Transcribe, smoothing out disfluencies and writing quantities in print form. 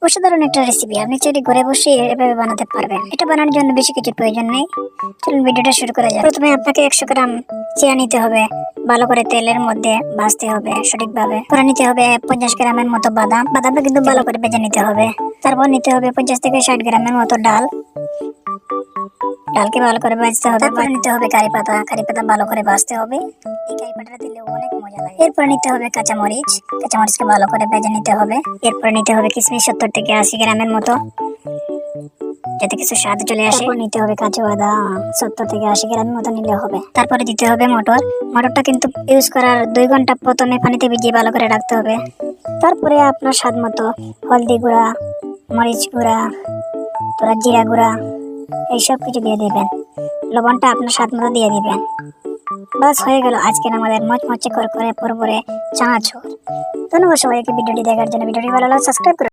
অসাধারণ একটা রেসিপি, আপনি চাইলে ঘরে বসে এভাবে বানাতে পারবেন। এটা বানানোর জন্য বেশি কিছু প্রয়োজন নেই। চলুন ভিডিওটা শুরু করা যাক। প্রথমে আপনাকে 100 গ্রাম চিয়া নিতে হবে, ভালো করে তেলের মধ্যে ভাজতে হবে সঠিকভাবে। পরে নিতে হবে 50 গ্রামের মতো বাদাম, বাদামটা কিন্তু ভালো করে ভেজে নিতে হবে। তারপর নিতে হবে 50 থেকে 60 গ্রামের মতো ডাল, ডালকে ভালো করে ভাজতে হবে। তারপরে নিতে হবে কারি পাতা, কারি পাতা ভালো করে ভাজতে হবে। এই কারি পাতাটা দিলে অনেক মজা লাগে। এরপর নিতে হবে কাঁচামরিচ, কাঁচামরিচকে ভালো করে ভেজে নিতে হবে। এরপর নিতে হবে কিশমিশ 70 থেকে 80 গ্রামের মতো, যাতে কিছু স্বাদ চলে আসে। তারপর নিতে হবে কাজু বাদাম 70 থেকে 80 গ্রামের মতো নিলে হবে। তারপরে দিতে হবে মটর, মটরটা কিন্তু ইউজ করার 2 ঘন্টা প্রথমে পানিতে ভিজিয়ে ভালো করে রাখতে হবে। তারপরে আপনার স্বাদ মতো হলদি গুঁড়া, মরিচ গুঁড়া, তোরা জিরা গুঁড়া এইসব কিছু দিয়ে দিবেন। লবণটা আপনার স্বাদ মতো দিয়ে দিবেন। বাস হয়ে গেল আজকের আমাদের মচমচে করে পুরোপুরি চানাচুর। ধন্যবাদ সবাইকে ভিডিওটি দেখার জন্য। ভিডিওটি ভালো লাগলে সাবস্ক্রাইব করুন।